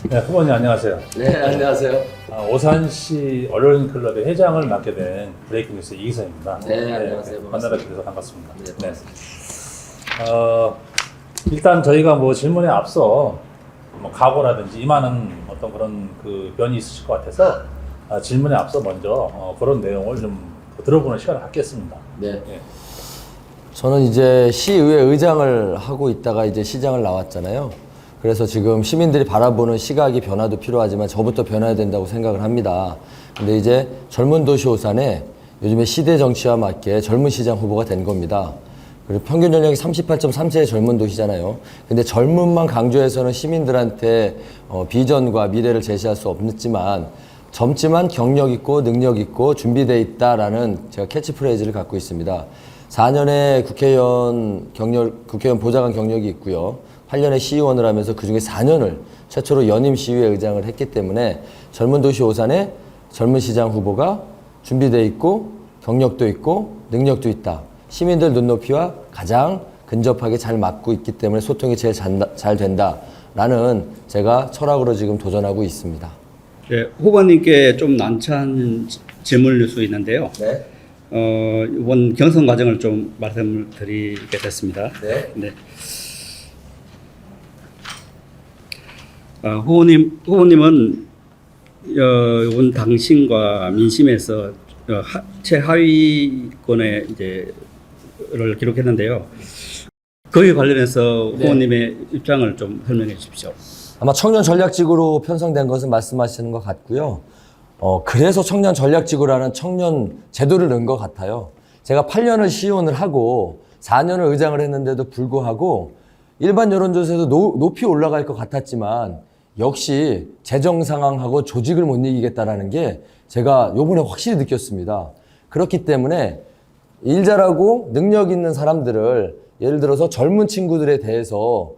네, 후보님 안녕하세요. 네, 안녕하세요. 오산시 언론클럽의 회장을 맡게 된 브레이킹뉴스 이기성입니다. 네, 안녕하세요. 만나뵙게 돼서 반갑습니다. 네, 네. 반갑습니다. 일단 저희가 뭐 질문에 앞서 뭐 각오라든지 임하는 어떤 그런 그 변이 있으실 것 같아서 질문에 앞서 먼저 그런 내용을 좀 들어보는 시간을 갖겠습니다. 네. 네. 저는 이제 시의회 의장을 하고 있다가 이제 시장을 나왔잖아요. 그래서 지금 시민들이 바라보는 시각이 변화도 필요하지만 저부터 변화해야 된다고 생각을 합니다. 근데 이제 젊은 도시 오산에 요즘에 시대 정치와 맞게 젊은 시장 후보가 된 겁니다. 그리고 평균 연령이 38.3세의 젊은 도시잖아요. 근데 젊음만 강조해서는 시민들한테 비전과 미래를 제시할 수 없지만 젊지만 경력 있고 능력 있고 준비돼 있다라는 제가 캐치프레이즈를 갖고 있습니다. 4년의 국회의원 보좌관 경력이 있고요. 8년의 시의원을 하면서 그중에 4년을 최초로 연임 시의회 의장을 했기 때문에 젊은 도시 오산에 젊은 시장 후보가 준비돼 있고 경력도 있고 능력도 있다. 시민들 눈높이와 가장 근접하게 잘 맞고 있기 때문에 소통이 제일 잘 된다라는 제가 철학으로 지금 도전하고 있습니다. 네, 후보님께 좀 난처한 질문일 수 있는데요. 네. 이번 경선 과정을 좀 말씀을 드리게 됐습니다. 네. 네. 후보님은 이번 당신과 민심에서 최하위권에 를 기록했는데요. 거기에 관련해서 후보님의 입장을 좀 설명해 주십시오. 아마 청년 전략직으로 편성된 것은 말씀하시는 것 같고요. 그래서 청년 전략직으로라는 청년 제도를 넣은 것 같아요. 제가 8년을 시의원을 하고 4년을 의장을 했는데도 불구하고 일반 여론조사에서 높이 올라갈 것 같았지만 역시 재정 상황하고 조직을 못 이기겠다라는 게 제가 요번에 확실히 느꼈습니다. 그렇기 때문에 일 잘하고 능력 있는 사람들을 예를 들어서 젊은 친구들에 대해서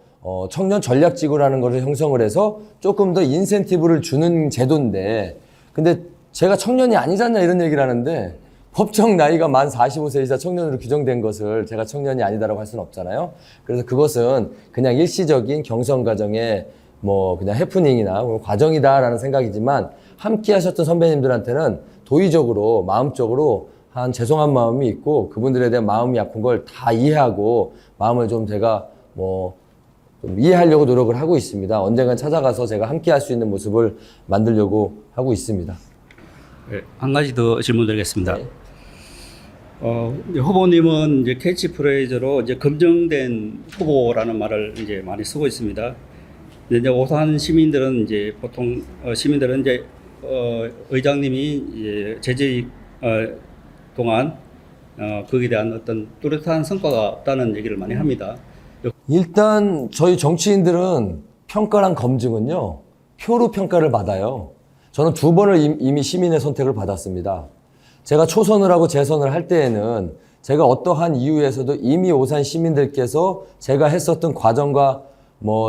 청년 전략지구라는 것을 형성을 해서 조금 더 인센티브를 주는 제도인데 근데 제가 청년이 아니잖냐 이런 얘기를 하는데 법정 나이가 만 45세 이상 청년으로 규정된 것을 제가 청년이 아니다라고 할 수는 없잖아요. 그래서 그것은 그냥 일시적인 경선 과정에 뭐 그냥 해프닝이나 과정이다라는 생각이지만 함께 하셨던 선배님들한테는 도의적으로 마음적으로 한 죄송한 마음이 있고 그분들에 대한 마음이 아픈 걸 다 이해하고 마음을 좀 제가 좀 이해하려고 노력을 하고 있습니다. 언젠간 찾아가서 제가 함께 할 수 있는 모습을 만들려고 하고 있습니다. 네, 한 가지 더 질문드리겠습니다. 네. 후보님은 이제 캐치프레이즈로 이제 검증된 후보라는 말을 이제 많이 쓰고 있습니다. 근데 이제 오산 시민들은 이제 보통 시민들은 이제 의장님이 이제 재직 동안 거기에 대한 어떤 뚜렷한 성과가 없다는 얘기를 많이 합니다. 일단 저희 정치인들은 평가랑 검증은요 표로 평가를 받아요. 저는 2번을 이미 시민의 선택을 받았습니다. 제가 초선을 하고 재선을 할 때에는 제가 어떠한 이유에서도 이미 오산 시민들께서 제가 했었던 과정과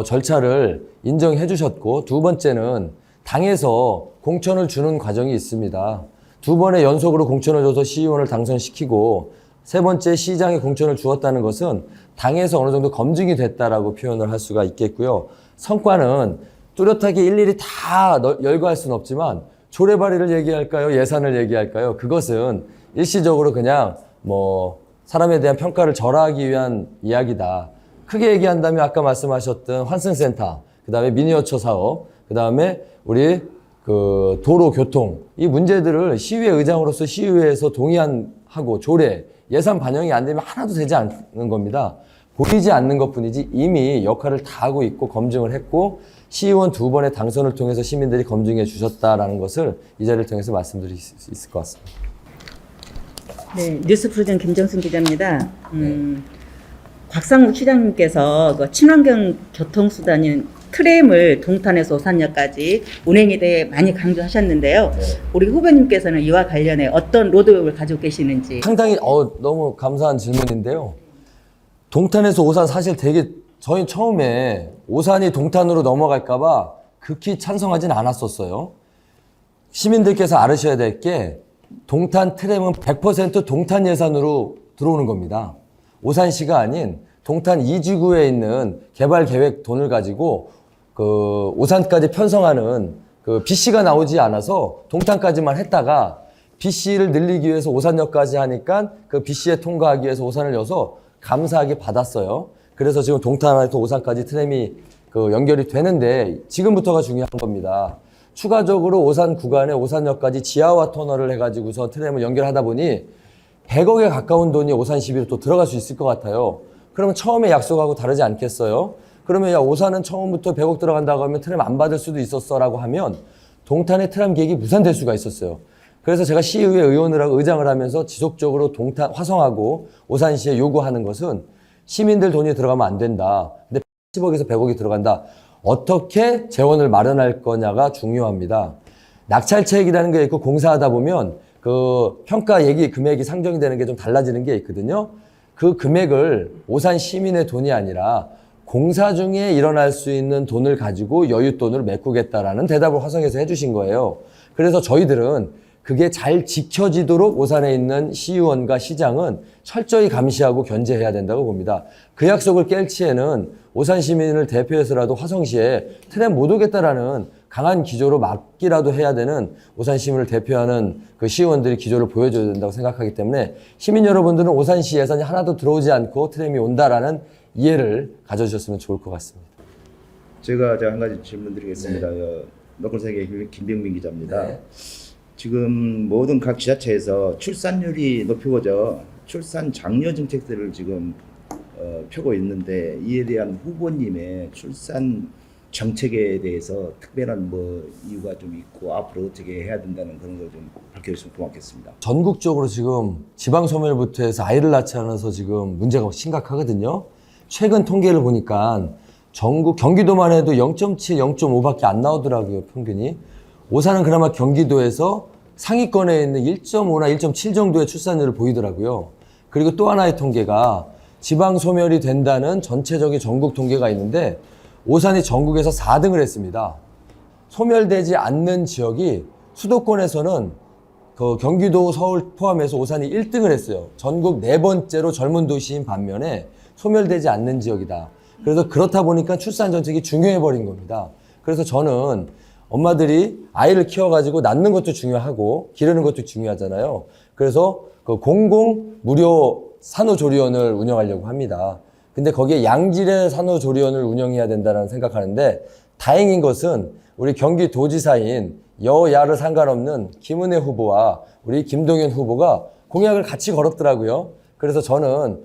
절차를 인정해 주셨고, 두 번째는 당에서 공천을 주는 과정이 있습니다. 2번의 연속으로 공천을 줘서 시의원을 당선시키고 세 번째 시장에 공천을 주었다는 것은 당에서 어느 정도 검증이 됐다라고 표현을 할 수가 있겠고요. 성과는 뚜렷하게 일일이 다 열거할 수는 없지만 조례발의를 얘기할까요? 예산을 얘기할까요? 그것은 일시적으로 그냥 사람에 대한 평가를 절하하기 위한 이야기다. 크게 얘기한다면 아까 말씀하셨던 환승센터, 그 다음에 미니어처 사업, 그 다음에 우리 도로 교통, 이 문제들을 시의회 의장으로서 시의회에서 동의하고 조례, 예산 반영이 안 되면 하나도 되지 않는 겁니다. 보이지 않는 것 뿐이지 이미 역할을 다 하고 있고 검증을 했고 시의원 2번의 당선을 통해서 시민들이 검증해 주셨다라는 것을 이 자리를 통해서 말씀드릴 수 있을 것 같습니다. 네, 뉴스프로전 김정순 기자입니다. 곽상욱 시장님께서 그 친환경 교통수단인 트램을 동탄에서 오산역까지 운행에 대해 많이 강조하셨는데요. 네. 우리 후보님께서는 이와 관련해 어떤 로드맵을 가지고 계시는지. 상당히 너무 감사한 질문인데요. 동탄에서 오산 사실 저희 처음에 오산이 동탄으로 넘어갈까봐 극히 찬성하진 않았었어요. 시민들께서 알으셔야 될 게 동탄 트램은 100% 동탄 예산으로 들어오는 겁니다. 오산시가 아닌 동탄 2지구에 있는 개발 계획 돈을 가지고 그 오산까지 편성하는 그 BC가 나오지 않아서 동탄까지만 했다가 BC를 늘리기 위해서 오산역까지 하니까 그 BC에 통과하기 위해서 오산을 여서 감사하게 받았어요. 그래서 지금 동탄에서 오산까지 트램이 그 연결이 되는데 지금부터가 중요한 겁니다. 추가적으로 오산 구간에 오산역까지 지하화 터널을 해가지고서 트램을 연결하다 보니 100억에 가까운 돈이 오산 시비로 또 들어갈 수 있을 것 같아요. 그러면 처음에 약속하고 다르지 않겠어요? 그러면 야 오산은 처음부터 100억 들어간다고 하면 트램 안 받을 수도 있었어 라고 하면 동탄의 트램 계획이 무산될 수가 있었어요. 그래서 제가 시의회 의원을 하고 의장을 하면서 지속적으로 동탄 화성하고 오산시에 요구하는 것은 시민들 돈이 들어가면 안 된다. 근데 10억에서 100억이 들어간다. 어떻게 재원을 마련할 거냐가 중요합니다. 낙찰책이라는 게 있고 공사하다 보면 그 평가 얘기 금액이 상정이 되는 게 좀 달라지는 게 있거든요. 그 금액을 오산 시민의 돈이 아니라 공사 중에 일어날 수 있는 돈을 가지고 여윳돈을 메꾸겠다라는 대답을 화성에서 해주신 거예요. 그래서 저희들은 그게 잘 지켜지도록 오산에 있는 시의원과 시장은 철저히 감시하고 견제해야 된다고 봅니다. 그 약속을 깰 치에는 오산 시민을 대표해서라도 화성시에 트램 못 오겠다라는 강한 기조로 막기라도 해야 되는 오산 시민을 대표하는 그 시의원들이 기조를 보여줘야 된다고 생각하기 때문에 시민 여러분들은 오산시 예산이 하나도 들어오지 않고 트램이 온다라는 이해를 가져주셨으면 좋을 것 같습니다. 제가 한 가지 질문 드리겠습니다. 너클세계 김병민 기자입니다. 네. 지금 모든 각 지자체에서 출산율이 높이고자 출산 장려 정책들을 지금 펴고 있는데 이에 대한 후보님의 출산 정책에 대해서 특별한 뭐 이유가 좀 있고 앞으로 어떻게 해야 된다는 그런 걸 좀 밝혀주시면 고맙겠습니다. 전국적으로 지금 지방 소멸부터 해서 아이를 낳지 않아서 지금 문제가 심각하거든요. 최근 통계를 보니까 전국 경기도만 해도 0.7, 0.5밖에 안 나오더라고요, 평균이. 오산은 그나마 경기도에서 상위권에 있는 1.5나 1.7 정도의 출산율을 보이더라고요. 그리고 또 하나의 통계가 지방 소멸이 된다는 전체적인 전국 통계가 있는데 오산이 전국에서 4등을 했습니다. 소멸되지 않는 지역이 수도권에서는 그 경기도, 서울 포함해서 오산이 1등을 했어요. 전국 4번째로 젊은 도시인 반면에 소멸되지 않는 지역이다. 그래서 그렇다 보니까 출산 정책이 중요해 버린 겁니다. 그래서 저는 엄마들이 아이를 키워가지고 낳는 것도 중요하고 기르는 것도 중요하잖아요. 그래서 그 공공 무료 산후조리원을 운영하려고 합니다. 근데 거기에 양질의 산후조리원을 운영해야 된다는 생각하는데 다행인 것은 우리 경기도지사인 여야를 상관없는 김은혜 후보와 우리 김동연 후보가 공약을 같이 걸었더라고요. 그래서 저는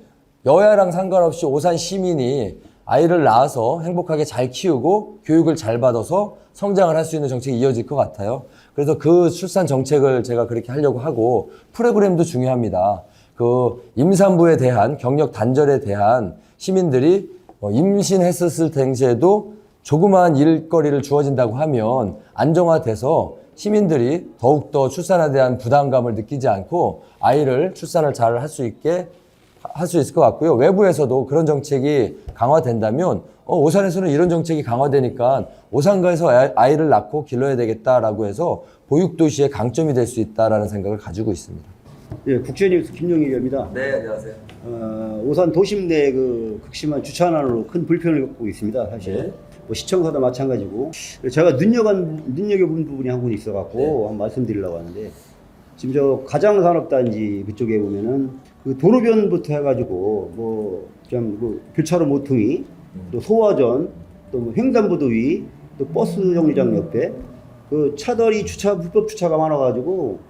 여야랑 상관없이 오산 시민이 아이를 낳아서 행복하게 잘 키우고 교육을 잘 받아서 성장을 할 수 있는 정책이 이어질 것 같아요. 그래서 그 출산 정책을 제가 그렇게 하려고 하고 프로그램도 중요합니다. 그 임산부에 대한 경력 단절에 대한 시민들이 임신했었을 당시에도 조그마한 일거리를 주어진다고 하면 안정화돼서 시민들이 더욱더 출산에 대한 부담감을 느끼지 않고 아이를 출산을 잘 할 수 있게 할 수 있을 것 같고요. 외부에서도 그런 정책이 강화된다면 오산에서는 이런 정책이 강화되니까 오산가에서 아이를 낳고 길러야 되겠다라고 해서 보육도시의 강점이 될 수 있다라는 생각을 가지고 있습니다. 예, 국제뉴스 김용일입니다. 네, 안녕하세요. 오산 도심 내 그 극심한 주차난으로 큰 불편을 겪고 있습니다. 사실 네. 뭐 시청사도 마찬가지고 제가 눈여겨본 부분이 한 군 있어갖고 네. 한번 말씀드리려고 하는데 지금 저 가장산업단지 그쪽에 보면은 그 도로변부터 해가지고 뭐좀 그 교차로 모퉁이 또 소화전 또 뭐 횡단보도 위 또 버스 정류장 옆에 그 차들이 불법 주차가 많아가지고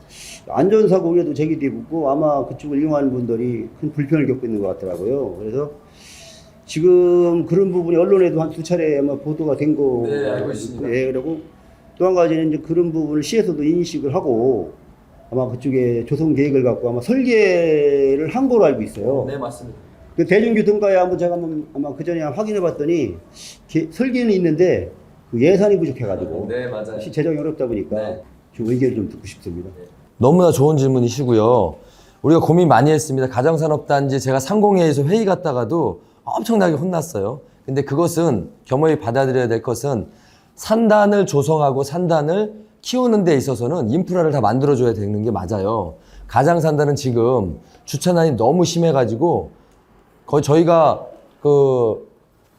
안전사고 우려도 제기되고 있고 아마 그쪽을 이용하는 분들이 큰 불편을 겪고 있는 것 같더라고요. 그래서 지금 그런 부분이 언론에도 한 2차례 아마 보도가 된 거. 네, 알고 있습니다. 예, 그리고 또 한 가지는 이제 그런 부분을 시에서도 인식을 하고 아마 그쪽에 조성 계획을 갖고 아마 설계를 한 거로 알고 있어요. 네, 맞습니다. 그 대중교통과에 제가 아마 그 전에 확인해 봤더니 설계는 있는데 그 예산이 부족해가지고 네, 맞아요. 재정이 어렵다 보니까 네. 좀 의견을 좀 듣고 싶습니다. 너무나 좋은 질문이시고요. 우리가 고민 많이 했습니다. 가정산업단지 제가 상공회의에서 회의 갔다가도 엄청나게 혼났어요. 근데 그것은 겸허히 받아들여야 될 것은 산단을 조성하고 산단을 키우는 데 있어서는 인프라를 다 만들어줘야 되는 게 맞아요. 가장산단은 지금 주차난이 너무 심해가지고 거의 저희가 그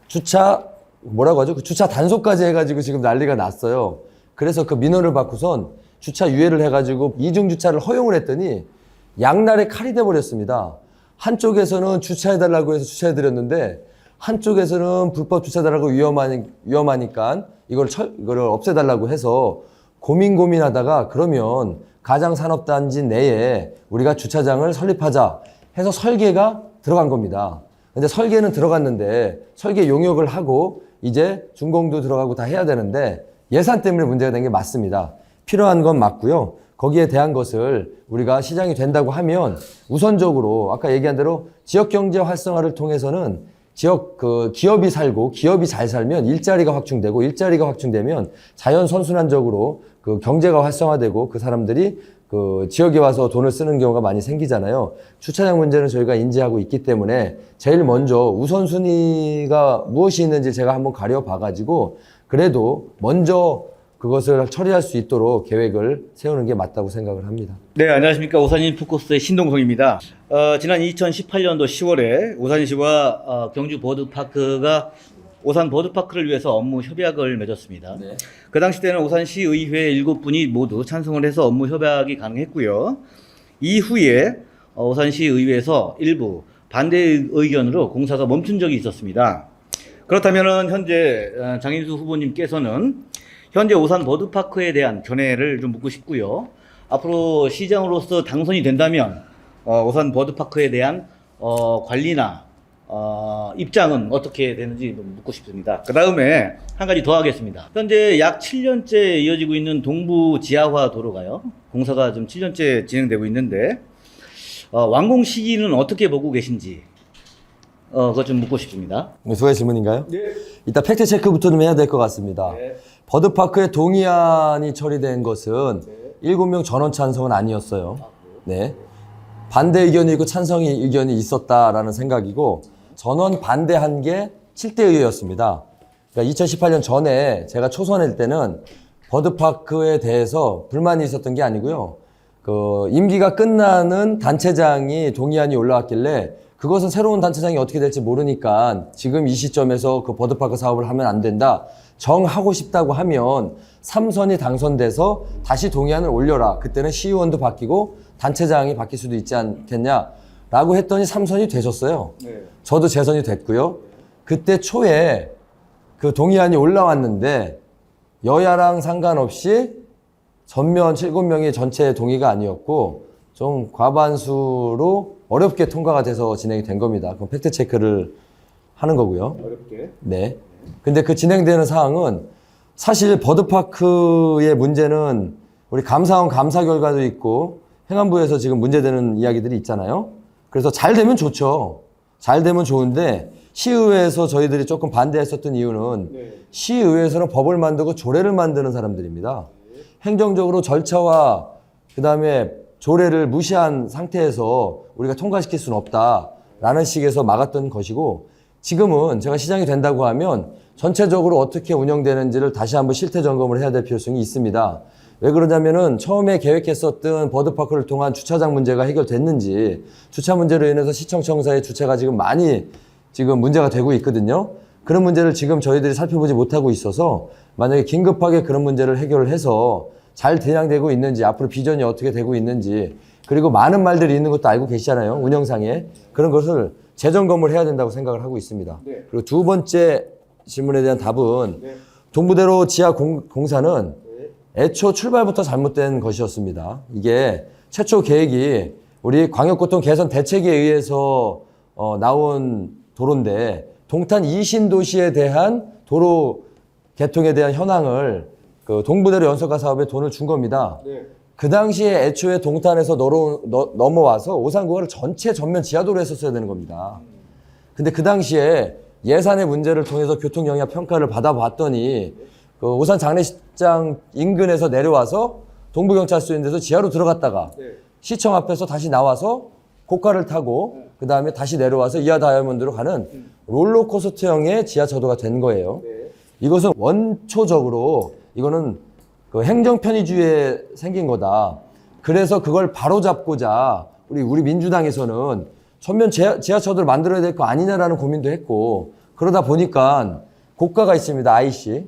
주차 뭐라고 하죠? 그 주차 단속까지 해가지고 지금 난리가 났어요. 그래서 그 민원을 받고선 주차 유예를 해가지고 이중 주차를 허용을 했더니 양날의 칼이 돼버렸습니다. 한쪽에서는 주차해달라고 해서 주차해드렸는데 한쪽에서는 불법 주차달라고 위험하니까 이거를 없애달라고 해서 고민하다가 그러면 가장산업단지 내에 우리가 주차장을 설립하자 해서 설계가 들어간 겁니다. 근데 설계는 들어갔는데 설계 용역을 하고 이제 준공도 들어가고 다 해야 되는데 예산 때문에 문제가 된 게 맞습니다. 필요한 건 맞고요. 거기에 대한 것을 우리가 시장이 된다고 하면 우선적으로 아까 얘기한 대로 지역 경제 활성화를 통해서는 지역 기업이 살고 기업이 잘 살면 일자리가 확충되고 일자리가 확충되면 자연 선순환적으로 그 경제가 활성화되고 그 사람들이 그 지역에 와서 돈을 쓰는 경우가 많이 생기잖아요. 주차장 문제는 저희가 인지하고 있기 때문에 제일 먼저 우선순위가 무엇이 있는지 제가 한번 가려봐가지고 그래도 먼저 그것을 처리할 수 있도록 계획을 세우는 게 맞다고 생각을 합니다. 네, 안녕하십니까. 오산인푸코스의 신동성입니다. 지난 2018년도 10월에 오산시와 경주 버드파크가 오산 버드파크를 위해서 업무 협약을 맺었습니다. 네. 그 당시 때는 오산시 의회 7분이 모두 찬성을 해서 업무 협약이 가능했고요. 이후에 오산시 의회에서 일부 반대 의견으로 공사가 멈춘 적이 있었습니다. 그렇다면 현재 장인수 후보님께서는 현재 오산 버드파크에 대한 견해를 좀 묻고 싶고요. 앞으로 시장으로서 당선이 된다면 오산 버드파크에 대한 관리나 입장은 어떻게 되는지 묻고 싶습니다. 그 다음에 한 가지 더 하겠습니다. 현재 약 7년째 이어지고 있는 동부 지하화 도로가요. 공사가 좀 7년째 진행되고 있는데 완공 시기는 어떻게 보고 계신지 그거 좀 묻고 싶습니다. 수고의 질문인가요? 네. 이따 팩트 체크부터 좀 해야 될 것 같습니다. 네. 버드파크의 동의안이 처리된 것은 7명 전원 찬성은 아니었어요. 네. 반대 의견이 있고 찬성 의견이 있었다라는 생각이고 전원 반대한 게 7대 의였습니다. 그러니까 2018년 전에 제가 초선일 때는 버드파크에 대해서 불만이 있었던 게 아니고요. 그 임기가 끝나는 단체장이 동의안이 올라왔길래 그것은 새로운 단체장이 어떻게 될지 모르니까 지금 이 시점에서 그 버드파크 사업을 하면 안 된다. 정하고 싶다고 하면 3선이 당선돼서 다시 동의안을 올려라. 그때는 시의원도 바뀌고 단체장이 바뀔 수도 있지 않겠냐라고 했더니 3선이 되셨어요. 네. 저도 재선이 됐고요. 그때 초에 그 동의안이 올라왔는데 여야랑 상관없이 전면 7명이 전체 동의가 아니었고 좀 과반수로 어렵게 통과가 돼서 진행이 된 겁니다. 그럼 팩트 체크를 하는 거고요. 어렵게. 네. 근데 그 진행되는 사항은 사실 버드파크의 문제는 우리 감사원 감사 결과도 있고 행안부에서 지금 문제되는 이야기들이 있잖아요. 그래서 잘 되면 좋죠. 잘 되면 좋은데 시의회에서 저희들이 조금 반대했었던 이유는 시의회에서는 법을 만들고 조례를 만드는 사람들입니다. 행정적으로 절차와 그다음에 조례를 무시한 상태에서 우리가 통과시킬 수는 없다라는 식에서 막았던 것이고 지금은 제가 시장이 된다고 하면 전체적으로 어떻게 운영되는지를 다시 한번 실태 점검을 해야 될 필요성이 있습니다. 왜 그러냐면은 처음에 계획했었던 버드파크를 통한 주차장 문제가 해결됐는지 주차 문제로 인해서 시청청사의 주차가 지금 많이 지금 문제가 되고 있거든요. 그런 문제를 지금 저희들이 살펴보지 못하고 있어서 만약에 긴급하게 그런 문제를 해결을 해서 잘 대응되고 있는지 앞으로 비전이 어떻게 되고 있는지 그리고 많은 말들이 있는 것도 알고 계시잖아요. 운영상에. 그런 것을 재점검을 해야 된다고 생각을 하고 있습니다. 네. 그리고 두 번째 질문에 대한 답은 동부대로 지하 공사는 애초 출발부터 잘못된 것이었습니다. 이게 최초 계획이 우리 광역교통 개선 대책에 의해서 나온 도로인데 동탄 이신도시에 대한 도로 개통에 대한 현황을 그 동부대로 연속화 사업에 돈을 준 겁니다. 그 당시에 애초에 동탄에서 넘어와서 오산구가를 전체 전면 지하도로 했었어야 되는 겁니다. 근데 그 당시에 예산의 문제를 통해서 교통영향 평가를 받아봤더니 그 오산 장례식장 인근에서 내려와서 동부경찰서 있는 데서 지하로 들어갔다가 시청 앞에서 다시 나와서 고가를 타고 그 다음에 다시 내려와서 이하 다이아몬드로 가는 롤러코스터형의 지하차도가 된 거예요. 이것은 원초적으로 이거는 그 행정 편의주의에 생긴 거다. 그래서 그걸 바로잡고자 우리 민주당에서는 전면 지하차도를 만들어야 될 거 아니냐라는 고민도 했고 그러다 보니까 고가가 있습니다. IC.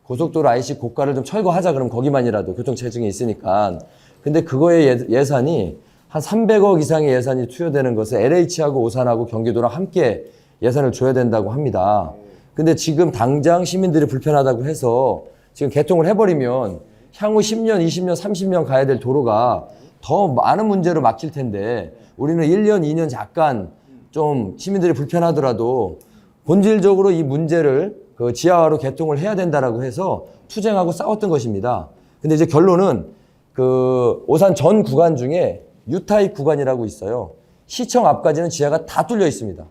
고속도로 IC 고가를 좀 철거하자 그러면 거기만이라도 교통체증이 있으니까. 근데 그거의 예산이 한 300억 이상의 예산이 투여되는 것을 LH하고 오산하고 경기도랑 함께 예산을 줘야 된다고 합니다. 근데 지금 당장 시민들이 불편하다고 해서 지금 개통을 해버리면 향후 10년, 20년, 30년 가야 될 도로가 더 많은 문제로 막힐 텐데 우리는 1년, 2년 잠깐 좀 시민들이 불편하더라도 본질적으로 이 문제를 그 지하화로 개통을 해야 된다라고 해서 투쟁하고 싸웠던 것입니다. 근데 이제 결론은 그 오산 전 구간 중에 U타입 구간이라고 있어요. 시청 앞까지는 지하가 다 뚫려 있습니다.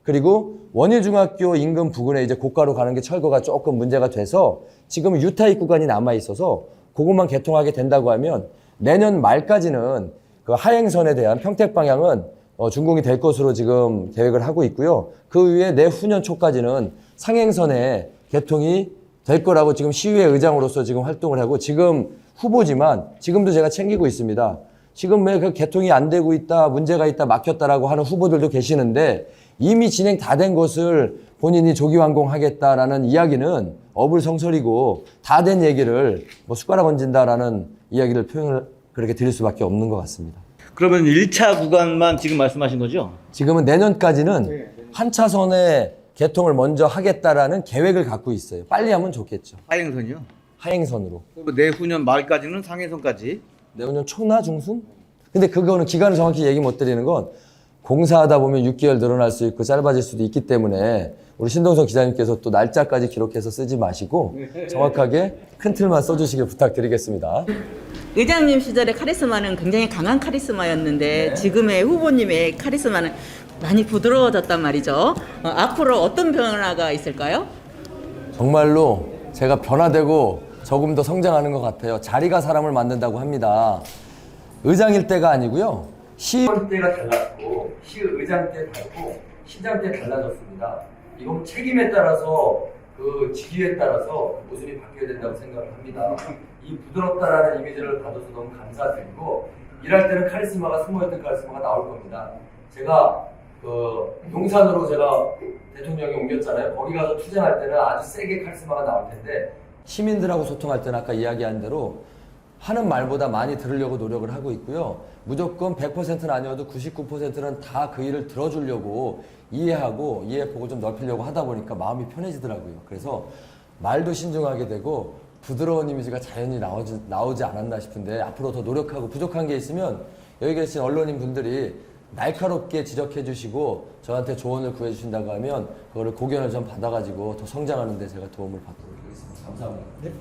그리고 원일중학교 인근 부근에 이제 고가로 가는 게 철거가 조금 문제가 돼서 지금 U타입 구간이 남아 있어서 그것만 개통하게 된다고 하면 내년 말까지는 그 하행선에 대한 평택 방향은 준공이 될 것으로 지금 계획을 하고 있고요. 그 위에 내후년 초까지는 상행선에 개통이 될 거라고 지금 시의회 의장으로서 지금 활동을 하고 지금 후보지만 지금도 제가 챙기고 있습니다. 지금 왜 그 개통이 안 되고 있다, 문제가 있다, 막혔다라고 하는 후보들도 계시는데 이미 진행 다 된 것을 본인이 조기완공하겠다라는 이야기는 어불성설이고 다 된 얘기를 뭐 숟가락 얹는다라는 이야기를 표현을 그렇게 드릴 수밖에 없는 것 같습니다. 그러면 1차 구간만 지금 말씀하신 거죠? 지금은 내년까지는 한 차선의 개통을 먼저 하겠다라는 계획을 갖고 있어요. 빨리 하면 좋겠죠. 하행선이요? 하행선으로. 그리고 내후년 말까지는 상해선까지. 내후년 초나 중순? 근데 그거는 기간을 정확히 얘기 못 드리는 건 공사하다 보면 6개월 늘어날 수 있고 짧아질 수도 있기 때문에 우리 신동석 기자님께서 또 날짜까지 기록해서 쓰지 마시고 정확하게 큰 틀만 써주시길 부탁드리겠습니다. 의장님 시절의 카리스마는 굉장히 강한 카리스마였는데 지금의 후보님의 카리스마는 많이 부드러워졌단 말이죠. 앞으로 어떤 변화가 있을까요? 정말로 제가 변화되고 조금 더 성장하는 것 같아요. 자리가 사람을 만든다고 합니다. 의장일 때가 아니고요. 시의원 때가 달랐고 시의장 때 다르고 시장 때 달라졌습니다. 이건 책임에 따라서 그 직위에 따라서 모습이 바뀌어야 된다고 생각을 합니다. 이 부드럽다라는 이미지를 받아서 너무 감사드리고 일할 때는 카리스마가 숨어있던 카리스마가 나올 겁니다. 제가 그 용산으로 제가 대통령이 옮겼잖아요. 거기 가서 투쟁할 때는 아주 세게 카리스마가 나올 텐데 시민들하고 소통할 때는 아까 이야기한 대로 하는 말보다 많이 들으려고 노력을 하고 있고요. 무조건 100%는 아니어도 99%는 다 그 일을 들어주려고 이해하고 이해폭을 좀 넓히려고 하다 보니까 마음이 편해지더라고요. 그래서 말도 신중하게 되고 부드러운 이미지가 자연히 나오지 않았나 싶은데 앞으로 더 노력하고 부족한 게 있으면 여기 계신 언론인 분들이 날카롭게 지적해 주시고 저한테 조언을 구해 주신다고 하면 그거를 고견을 좀 받아가지고 더 성장하는 데 제가 도움을 받도록 하겠습니다. 감사합니다. 네.